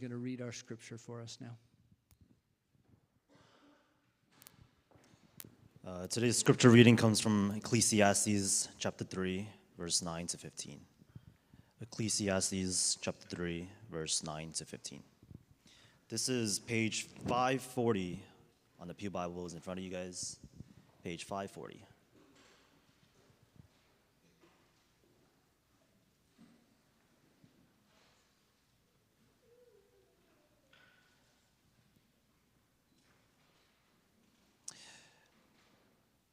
Going to read our scripture for us now. Today's scripture reading comes from Ecclesiastes chapter 3, verse 9 to 15. Ecclesiastes chapter 3, verse 9 to 15. This is page 540 on the Pew Bibles in front of you guys. Page 540.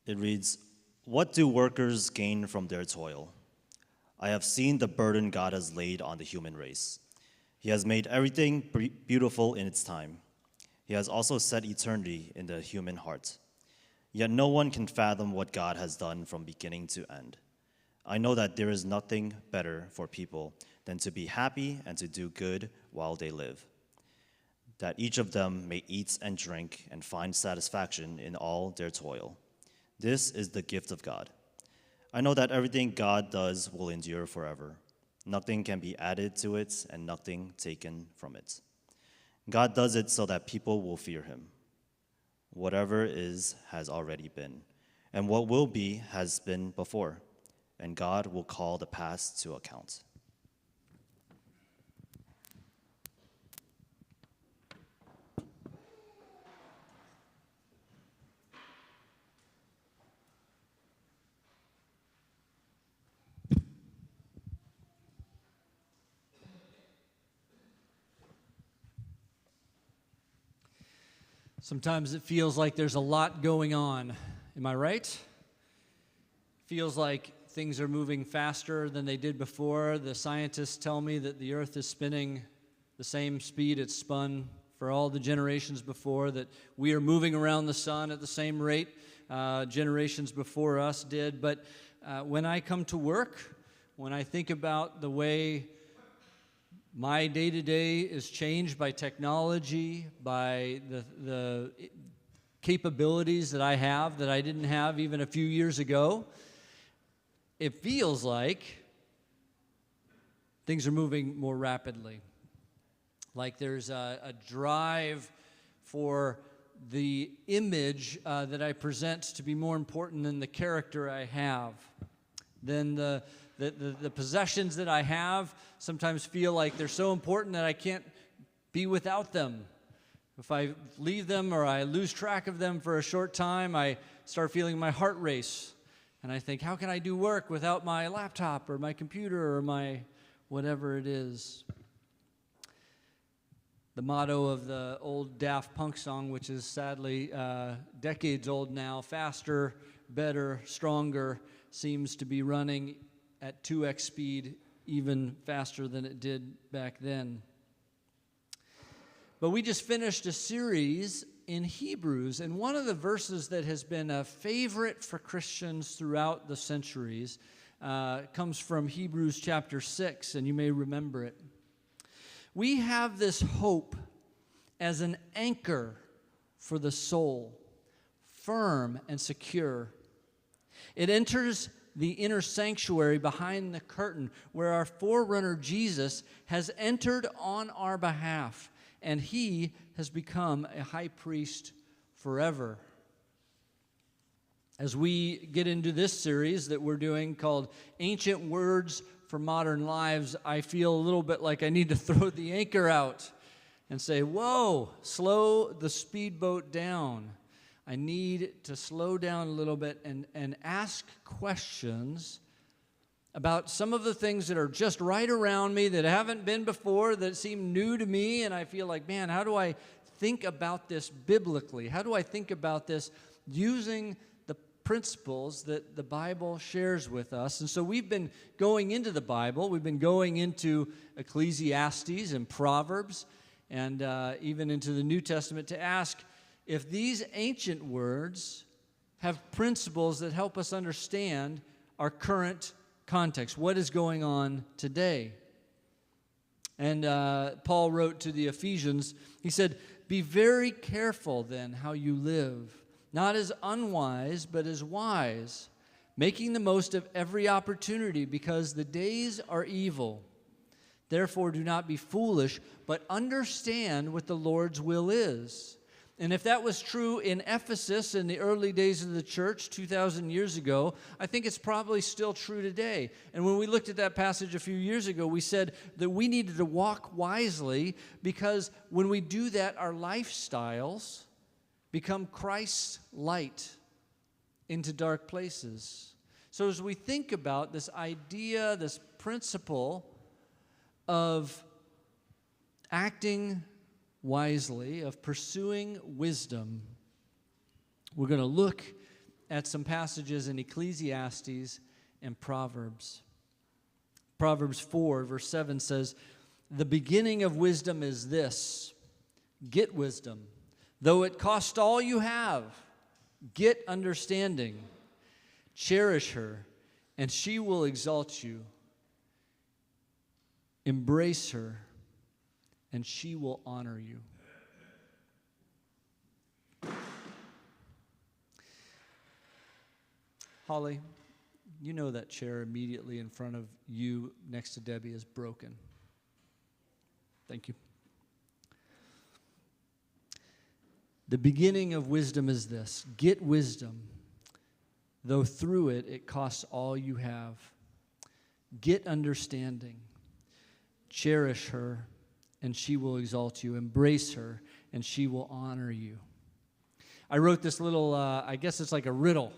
It reads, "What do workers gain from their toil? I have seen the burden God has laid on the human race. He has made everything beautiful in its time. He has also set eternity in the human heart. Yet no one can fathom what God has done from beginning to end. I know that there is nothing better for people than to be happy and to do good while they live, that each of them may eat and drink and find satisfaction in all their toil. This is the gift of God. I know that everything God does will endure forever. Nothing can be added to it and nothing taken from it. God does it so that people will fear him. Whatever is has already been, and what will be has been before, and God will call the past to account." Sometimes it feels like there's a lot going on. Am I right? Feels like things are moving faster than they did before. The scientists tell me that the earth is spinning the same speed it's spun for all the generations before, that we are moving around the sun at the same rate generations before us did. But when I come to work, when I think about the way my day-to-day is changed by technology, by the capabilities that I have that I didn't have even a few years ago, it feels like things are moving more rapidly. Like there's a drive for the image that I present to be more important than the character I have, than the possessions that I have sometimes feel like they're so important that I can't be without them. If I leave them or I lose track of them for a short time, I start feeling my heart race. And I think, how can I do work without my laptop or my computer or my whatever it is? The motto of the old Daft Punk song, which is sadly decades old now, faster, better, stronger, seems to be running at 2x speed, even faster than it did back then. But we just finished a series in Hebrews, and one of the verses that has been a favorite for Christians throughout the centuries comes from Hebrews chapter 6, and you may remember it. We have this hope as an anchor for the soul, firm and secure. It enters the inner sanctuary behind the curtain where our forerunner Jesus has entered on our behalf, and he has become a high priest forever. As we get into this series that we're doing called Ancient Words for Modern Lives, I feel a little bit like I need to throw the anchor out and say, whoa, slow the speedboat down. I need to slow down a little bit and ask questions about some of the things that are just right around me that haven't been before, that seem new to me, and I feel like, man, how do I think about this biblically? How do I think about this using the principles that the Bible shares with us? And so we've been going into the Bible. We've been going into Ecclesiastes and Proverbs and even into the New Testament to ask if these ancient words have principles that help us understand our current context, what is going on today. And Paul wrote to the Ephesians, he said, "Be very careful then how you live, not as unwise, but as wise, making the most of every opportunity, because the days are evil. Therefore, do not be foolish, but understand what the Lord's will is. And if that was true in Ephesus in the early days of the church 2,000 years ago, I think it's probably still true today. And when we looked at that passage a few years ago, we said that we needed to walk wisely, because when we do that, our lifestyles become Christ's light into dark places. So as we think about this idea, this principle of acting wisely, of pursuing wisdom, we're going to look at some passages in Ecclesiastes and Proverbs. Proverbs 4, verse 7 says, "The beginning of wisdom is this: get wisdom. Though it cost all you have, get understanding. Cherish her, and she will exalt you. Embrace her, and she will honor you." Holly, you know that chair immediately in front of you next to Debbie is broken. Thank you. The beginning of wisdom is this: get wisdom, though through it costs all you have. Get understanding. Cherish her, and she will exalt you. Embrace her, and she will honor you. I wrote this little, I guess it's like a riddle,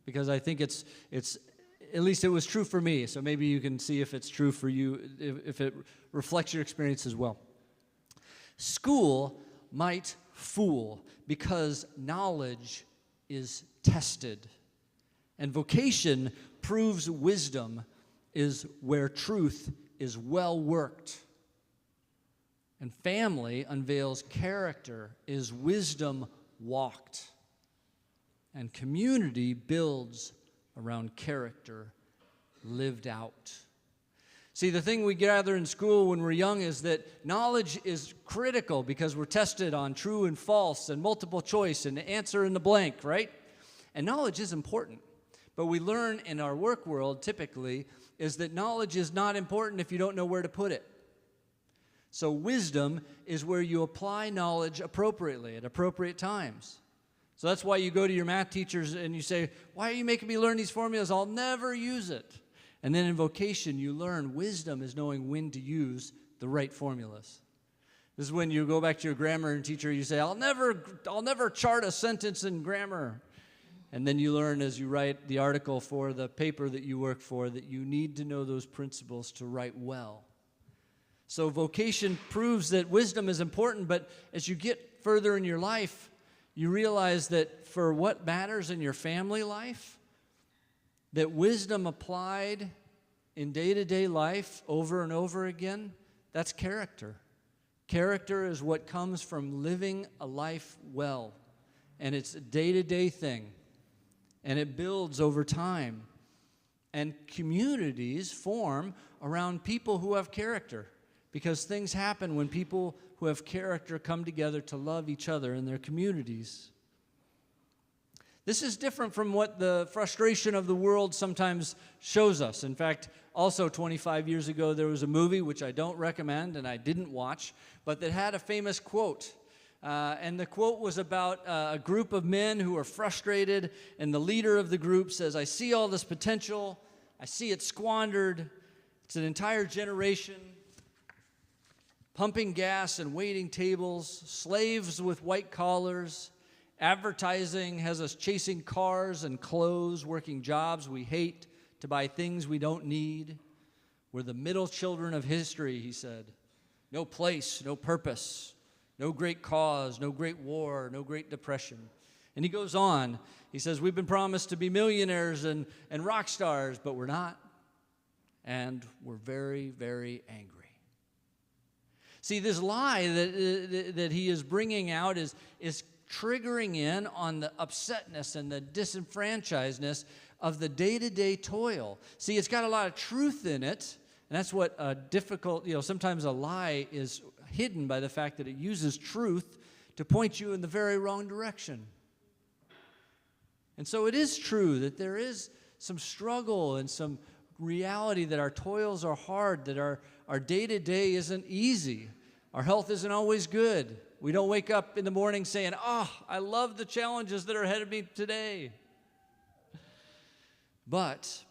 because I think it's at least it was true for me, so maybe you can see if it's true for you, if it reflects your experience as well. School might fool because knowledge is tested, and vocation proves wisdom is where truth is well worked. And family unveils character is wisdom walked. And community builds around character lived out. See, the thing we gather in school when we're young is that knowledge is critical because we're tested on true and false and multiple choice and answer in the blank, right? And knowledge is important. But we learn in our work world typically is that knowledge is not important if you don't know where to put it. So wisdom is where you apply knowledge appropriately at appropriate times. So that's why you go to your math teachers and you say, "Why are you making me learn these formulas? I'll never use it." And then in vocation, you learn wisdom is knowing when to use the right formulas. This is when you go back to your grammar teacher, you say, I'll never chart a sentence in grammar. And then you learn as you write the article for the paper that you work for that you need to know those principles to write well. So vocation proves that wisdom is important, but as you get further in your life, you realize that for what matters in your family life, that wisdom applied in day-to-day life over and over again, that's character. Character is what comes from living a life well, and it's a day-to-day thing. And it builds over time. And communities form around people who have character, because things happen when people who have character come together to love each other in their communities. This is different from what the frustration of the world sometimes shows us. In fact, also 25 years ago, there was a movie, which I don't recommend and I didn't watch, but that had a famous quote. And the quote was about a group of men who are frustrated, and the leader of the group says, "I see all this potential. I see it squandered. It's an entire generation pumping gas and waiting tables, slaves with white collars. Advertising has us chasing cars and clothes, working jobs we hate to buy things we don't need. We're the middle children of history," he said. "No place, no purpose. No great cause, no great war, no great depression." And he goes on. He says, "We've been promised to be millionaires and rock stars, but we're not. And we're very, very angry." See, this lie that he is bringing out is triggering in on the upsetness and the disenfranchisedness of the day-to-day toil. See, it's got a lot of truth in it, and that's what a difficult, sometimes a lie is hidden by the fact that it uses truth to point you in the very wrong direction. And so it is true that there is some struggle and some reality that our toils are hard, that our day-to-day isn't easy. Our health isn't always good. We don't wake up in the morning saying, "Oh, I love the challenges that are ahead of me today." But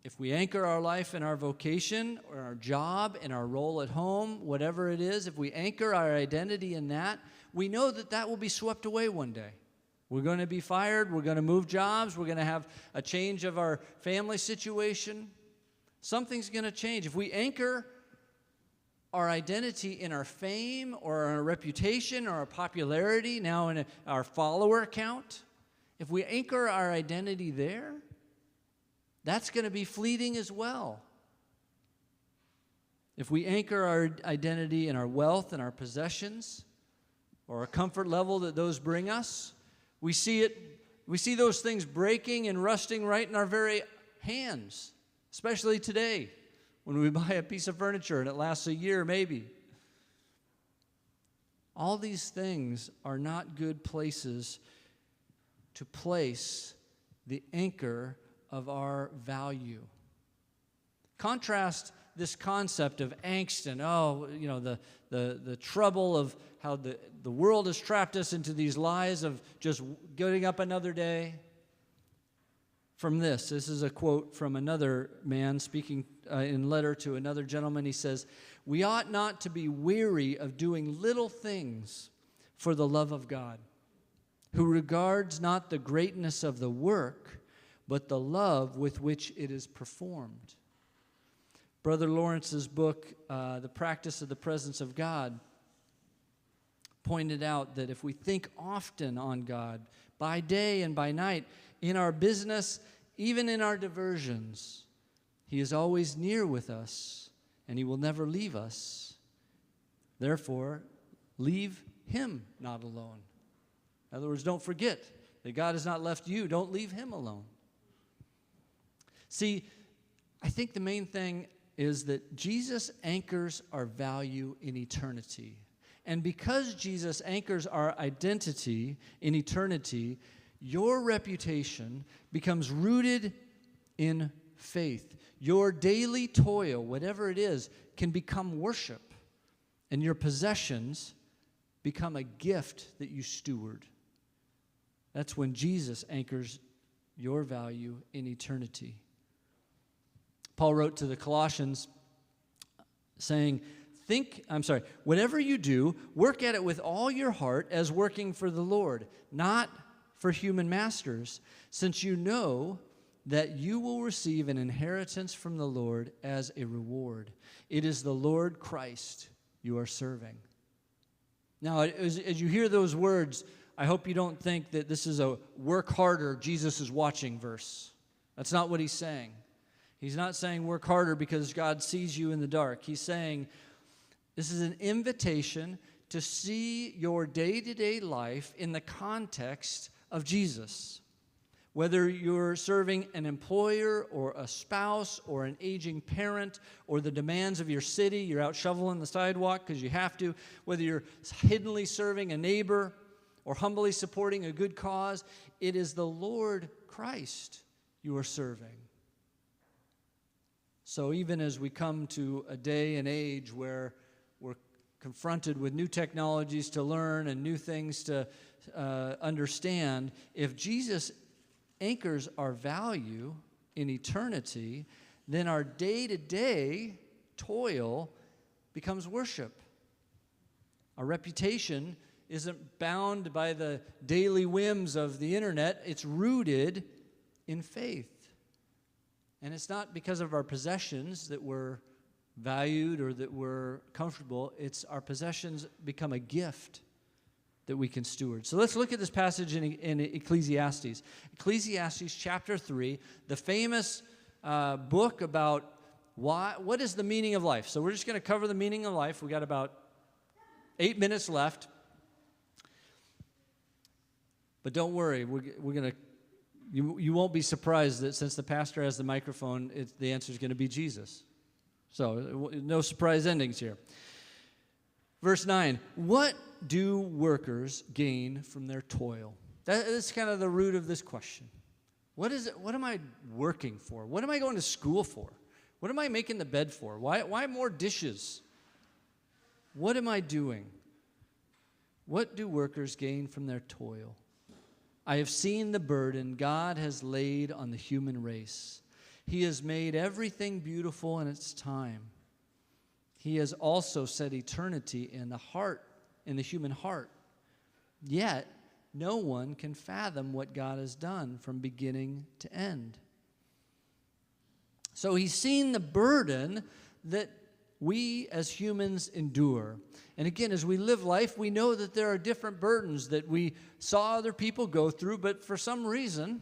if we anchor our life in our vocation or our job, in our role at home, whatever it is, if we anchor our identity in that, we know that that will be swept away one day. We're going to be fired. We're going to move jobs. We're going to have a change of our family situation. Something's going to change. If we anchor our identity in our fame or our reputation or our popularity, now in our follower count, if we anchor our identity there, that's going to be fleeting as well. If we anchor our identity in our wealth and our possessions or a comfort level that those bring us, we see those things breaking and rusting right in our very hands, especially today when we buy a piece of furniture and it lasts a year maybe. All these things are not good places to place the anchor of our value. Contrast this concept of angst and the trouble of how the world has trapped us into these lies of just getting up another day. From this is a quote from another man speaking in letter to another gentleman. He says, "We ought not to be weary of doing little things for the love of God, who regards not the greatness of the work, but the love with which it is performed." Brother Lawrence's book, The Practice of the Presence of God, pointed out that if we think often on God, by day and by night, in our business, even in our diversions, He is always near with us, and He will never leave us. Therefore, leave Him not alone. In other words, don't forget that God has not left you. Don't leave Him alone. See, I think the main thing is that Jesus anchors our value in eternity. And because Jesus anchors our identity in eternity, your reputation becomes rooted in faith. Your daily toil, whatever it is, can become worship. And your possessions become a gift that you steward. That's when Jesus anchors your value in eternity. Paul wrote to the Colossians saying, whatever you do, work at it with all your heart as working for the Lord, not for human masters, since you know that you will receive an inheritance from the Lord as a reward. It is the Lord Christ you are serving. Now, as you hear those words, I hope you don't think that this is a work harder, Jesus is watching verse. That's not what he's saying. He's not saying work harder because God sees you in the dark. He's saying this is an invitation to see your day-to-day life in the context of Jesus. Whether you're serving an employer or a spouse or an aging parent or the demands of your city, you're out shoveling the sidewalk because you have to, whether you're hiddenly serving a neighbor or humbly supporting a good cause, it is the Lord Christ you are serving. So even as we come to a day and age where we're confronted with new technologies to learn and new things to understand, if Jesus anchors our value in eternity, then our day-to-day toil becomes worship. Our reputation isn't bound by the daily whims of the internet. It's rooted in faith. And it's not because of our possessions that we're valued or that we're comfortable. It's our possessions become a gift that we can steward. So let's look at this passage in Ecclesiastes. Ecclesiastes chapter 3, the famous book about what is the meaning of life. So we're just going to cover the meaning of life. We got about 8 minutes left. But don't worry, we're going to. You won't be surprised that since the pastor has the microphone, the answer is going to be Jesus. So no surprise endings here. Verse 9, what do workers gain from their toil? That's kind of the root of this question. What is it? What am I working for? What am I going to school for? What am I making the bed for? Why more dishes? What am I doing? What do workers gain from their toil? I have seen the burden God has laid on the human race. He has made everything beautiful in its time. He has also set eternity in the human heart. Yet, no one can fathom what God has done from beginning to end. So he's seen the burden that we as humans endure. And again, as we live life, we know that there are different burdens that we saw other people go through, but for some reason,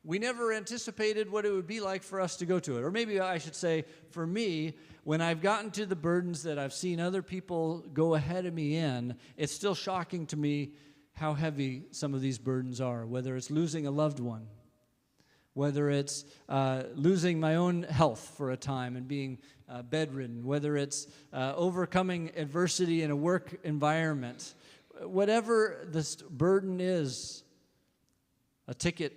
we never anticipated what it would be like for us to go to it. Or maybe I should say, for me, when I've gotten to the burdens that I've seen other people go ahead of me in, it's still shocking to me how heavy some of these burdens are, whether it's losing a loved one, whether it's losing my own health for a time and being bedridden, whether it's overcoming adversity in a work environment, whatever this burden is, a ticket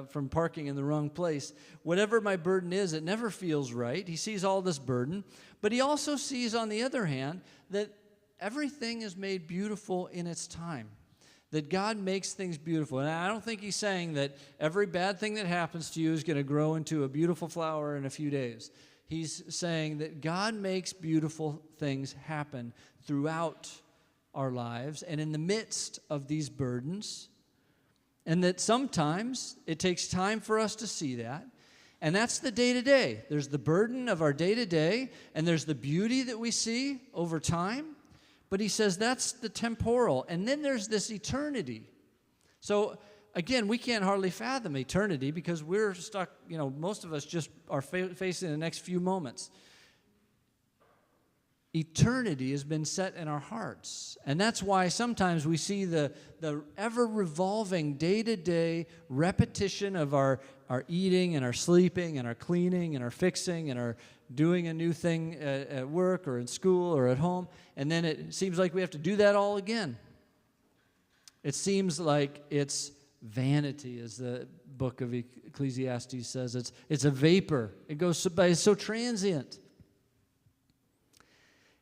from parking in the wrong place, whatever my burden is, it never feels right. He sees all this burden, but he also sees, on the other hand, that everything is made beautiful in its time. That God makes things beautiful. And I don't think he's saying that every bad thing that happens to you is going to grow into a beautiful flower in a few days. He's saying that God makes beautiful things happen throughout our lives and in the midst of these burdens. And that sometimes it takes time for us to see that. And that's the day-to-day. There's the burden of our day-to-day, and there's the beauty that we see over time. But he says that's the temporal. And then there's this eternity. So, again, we can't hardly fathom eternity because we're stuck, most of us just are facing the next few moments. Eternity has been set in our hearts. And that's why sometimes we see the ever-revolving day-to-day repetition of our eating and our sleeping and our cleaning and our fixing and our doing a new thing at work or in school or at home, and then it seems like we have to do that all again. It seems like it's vanity, as the book of Ecclesiastes says. It's a vapor. It goes by, it's so transient.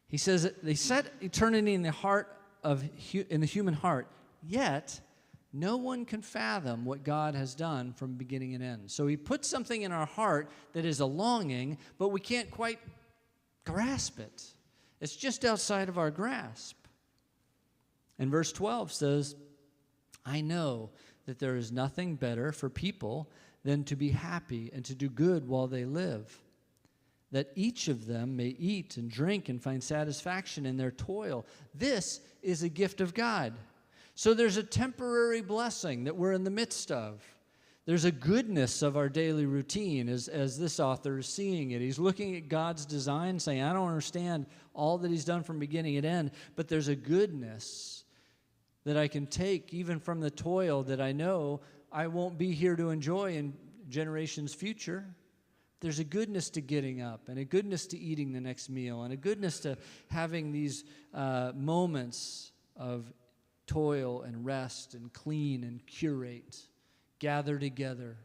He says they set eternity in the human heart, yet no one can fathom what God has done from beginning and end. So he puts something in our heart that is a longing, but we can't quite grasp it. It's just outside of our grasp. And verse 12 says, I know that there is nothing better for people than to be happy and to do good while they live, that each of them may eat and drink and find satisfaction in their toil. This is a gift of God. So there's a temporary blessing that we're in the midst of. There's a goodness of our daily routine as this author is seeing it. He's looking at God's design, saying, I don't understand all that he's done from beginning to end, but there's a goodness that I can take even from the toil that I know I won't be here to enjoy in generations future. There's a goodness to getting up and a goodness to eating the next meal and a goodness to having these moments of toil and rest and clean and curate, gather together.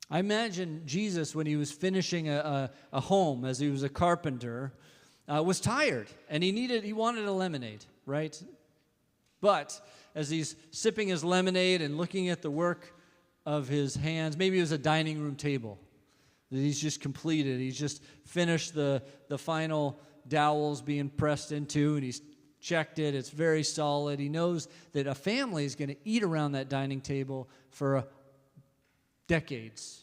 I imagine Jesus, when he was finishing a home as he was a carpenter, was tired and he wanted a lemonade, right? But as he's sipping his lemonade and looking at the work of his hands, maybe it was a dining room table that he's just completed. He's just finished the final dowels being pressed into, and he's checked it. It's very solid. He knows that a family is going to eat around that dining table for decades.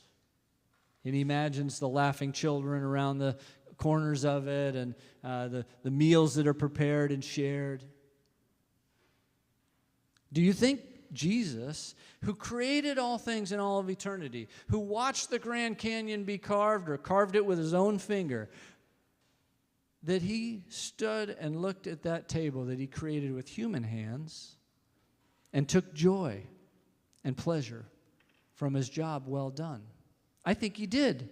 And he imagines the laughing children around the corners of it and the meals that are prepared and shared. Do you think Jesus, who created all things in all of eternity, who watched the Grand Canyon be carved or carved it with his own finger, that he stood and looked at that table that he created with human hands and took joy and pleasure from his job well done? I think he did.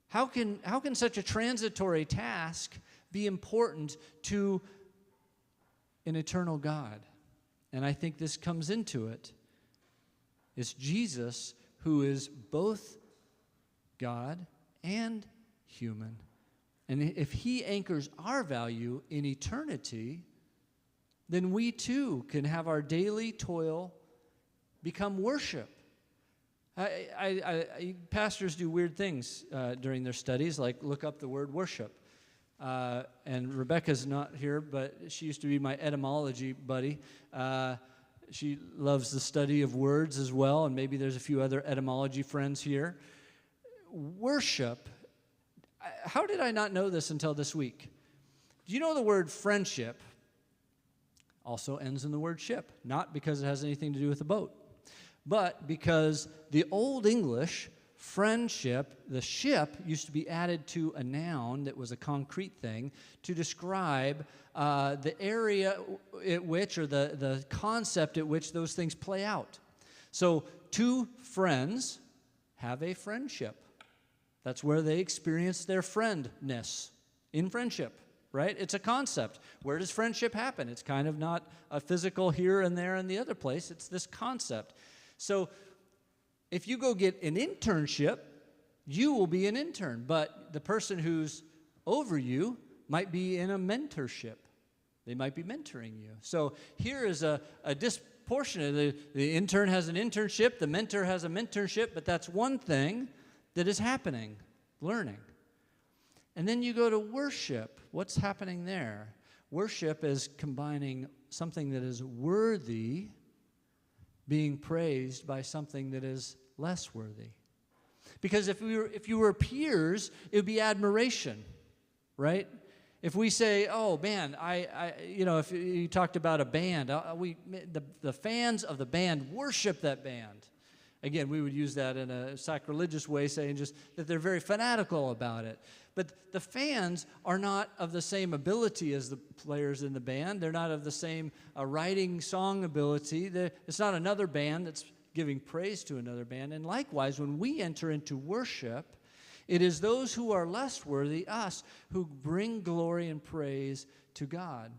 How can such a transitory task be important to an eternal God? And I think this comes into it. It's Jesus who is both God and human. And if he anchors our value in eternity, then we too can have our daily toil become worship. Pastors do weird things during their studies, like look up the word worship. And Rebecca's not here, but she used to be my etymology buddy. She loves the study of words as well, and maybe there's a few other etymology friends here. Worship, how did I not know this until this week? Do you know the word friendship also ends in the word ship? Not because it has anything to do with a boat, but because the Old English friendship, the ship used to be added to a noun that was a concrete thing to describe the area at which, or the concept at which those things play out. So two friends have a friendship. That's where they experience their friendness, in friendship, right? It's a concept. Where does friendship happen? It's kind of not a physical here and there and the other place. It's this concept. So if you go get an internship, you will be an intern, but the person who's over you might be in a mentorship. They might be mentoring you. So here is a disproportionate. The intern has an internship, the mentor has a mentorship, but that's one thing that is happening, learning. And then you go to worship. What's happening there? Worship is combining something that is worthy being praised by something that is less worthy. Because if you were peers, it would be admiration, right? If we say, "Oh man, if you talked about a band, the fans of the band worship that band." Again, we would use that in a sacrilegious way, saying just that they're very fanatical about it. But the fans are not of the same ability as the players in the band. They're not of the same writing song ability. It's not another band that's giving praise to another band. And likewise, when we enter into worship, it is those who are less worthy, us, who bring glory and praise to God.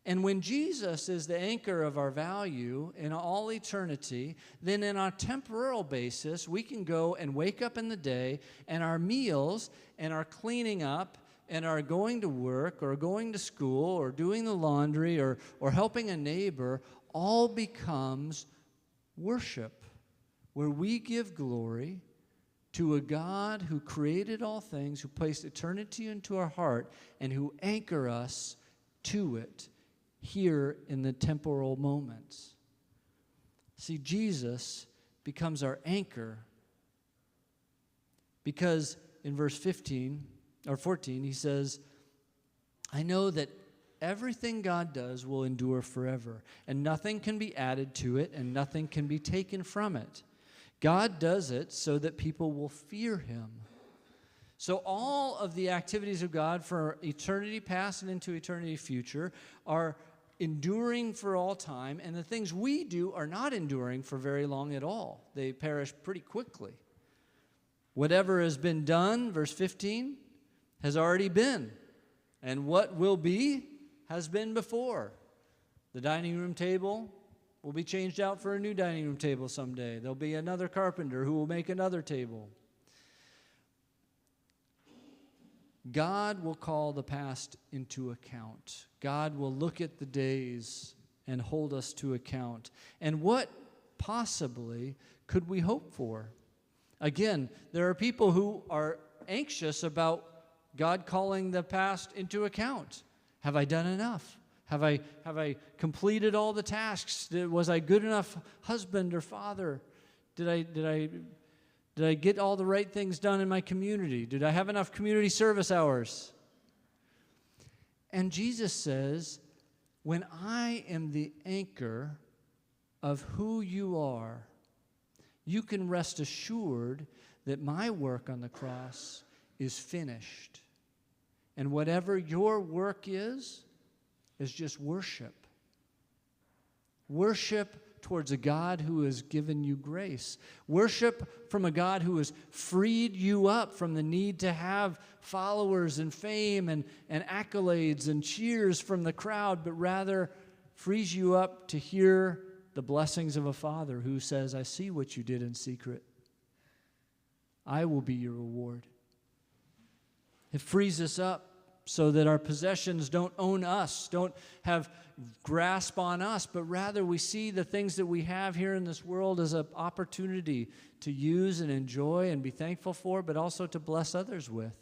And when Jesus is the anchor of our value in all eternity, then in our temporal basis, we can go and wake up in the day, and our meals and our cleaning up and our going to work or going to school or doing the laundry or helping a neighbor all becomes worship, where we give glory to a God who created all things, who placed eternity into our heart, and who anchor us to it here in the temporal moments. See, Jesus becomes our anchor because in verse 15 or 14 he says, "I know that everything God does will endure forever, and nothing can be added to it, and nothing can be taken from it. God does it so that people will fear him." So all of the activities of God for eternity past and into eternity future are enduring for all time, and the things we do are not enduring for very long at all. They perish pretty quickly. Whatever has been done, verse 15, has already been, and what will be has been before. The dining room table will be changed out for a new dining room table someday. There'll be another carpenter who will make another table. God will call the past into account. God will look at the days and hold us to account. And what possibly could we hope for? Again, there are people who are anxious about God calling the past into account. Have I done enough? Have I completed all the tasks? Was I good enough husband or father? Did I get all the right things done in my community? Did I have enough community service hours? And Jesus says, when I am the anchor of who you are, you can rest assured that my work on the cross is finished. And whatever your work is just worship. Worship towards a God who has given you grace. Worship from a God who has freed you up from the need to have followers and fame and accolades and cheers from the crowd, but rather frees you up to hear the blessings of a father who says, I see what you did in secret. I will be your reward. It frees us up so that our possessions don't own us, don't have grasp on us, but rather we see the things that we have here in this world as an opportunity to use and enjoy and be thankful for, but also to bless others with.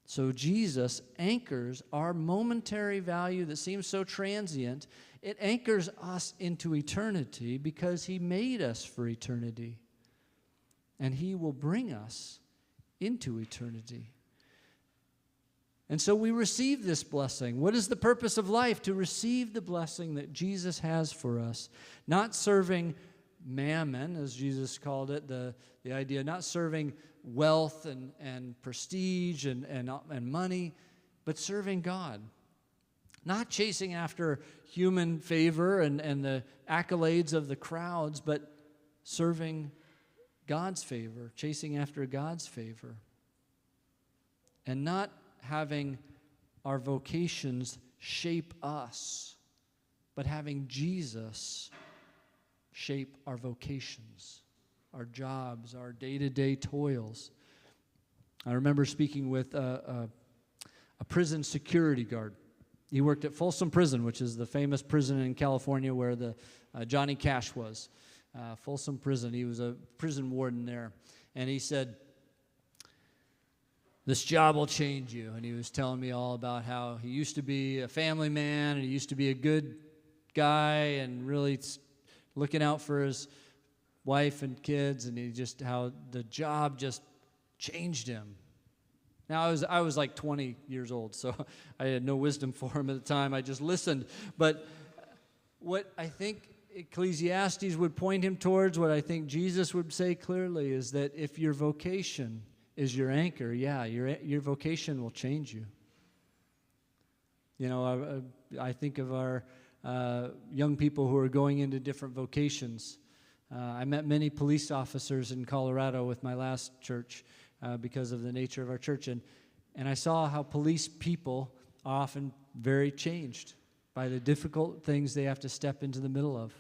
So Jesus anchors our momentary value that seems so transient. It anchors us into eternity because he made us for eternity. And he will bring us into eternity. And so we receive this blessing. What is the purpose of life? To receive the blessing that Jesus has for us. Not serving mammon, as Jesus called it, the idea, not serving wealth and prestige and money, but serving God. Not chasing after human favor and the accolades of the crowds, but serving God's favor, chasing after God's favor. And not having our vocations shape us, but having Jesus shape our vocations, our jobs, our day-to-day toils. I remember speaking with a prison security guard. He worked at Folsom Prison, which is the famous prison in California where the Johnny Cash was. Folsom Prison. He was a prison warden there. And he said, this job will change you. And he was telling me all about how he used to be a family man, and he used to be a good guy and really looking out for his wife and kids, and how the job just changed him. Now, I was like 20 years old, so I had no wisdom for him at the time. I just listened. But what I think Ecclesiastes would point him towards, what I think Jesus would say clearly, is that if your vocation is your anchor, your vocation will change you. You know, I think of our young people who are going into different vocations. I met many police officers in Colorado with my last church because of the nature of our church, and I saw how police people are often very changed by the difficult things they have to step into the middle of,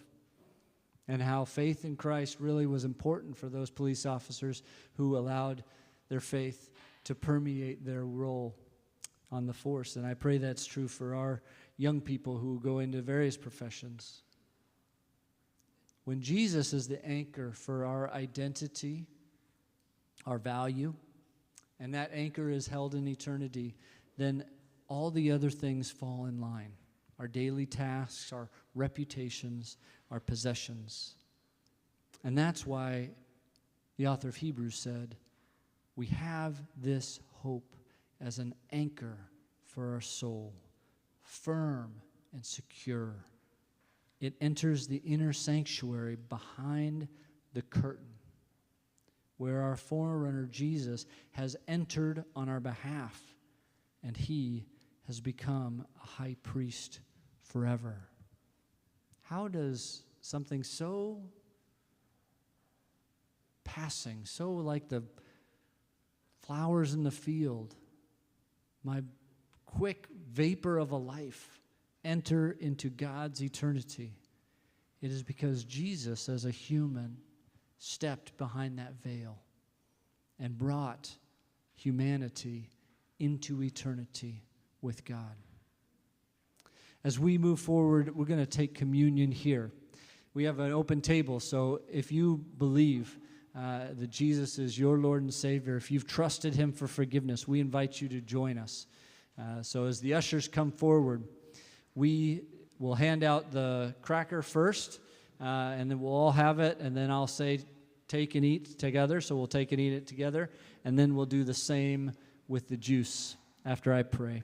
and how faith in Christ really was important for those police officers who allowed their faith to permeate their role on the force. And I pray that's true for our young people who go into various professions. When Jesus is the anchor for our identity, our value, and that anchor is held in eternity, then all the other things fall in line. Our daily tasks, our reputations, our possessions. And that's why the author of Hebrews said, we have this hope as an anchor for our soul, firm and secure. It enters the inner sanctuary behind the curtain, where our forerunner Jesus has entered on our behalf, and he has become a high priest forever. How does something so passing, so like the flowers in the field, my quick vapor of a life, enter into God's eternity? It is because Jesus, as a human, stepped behind that veil and brought humanity into eternity with God. As we move forward, we're going to take communion here. We have an open table, so if you believe that Jesus is your Lord and Savior, if you've trusted him for forgiveness, we invite you to join us. So as the ushers come forward, we will hand out the cracker first, and then we'll all have it, and then I'll say take and eat together, so we'll take and eat it together, and then we'll do the same with the juice after I pray.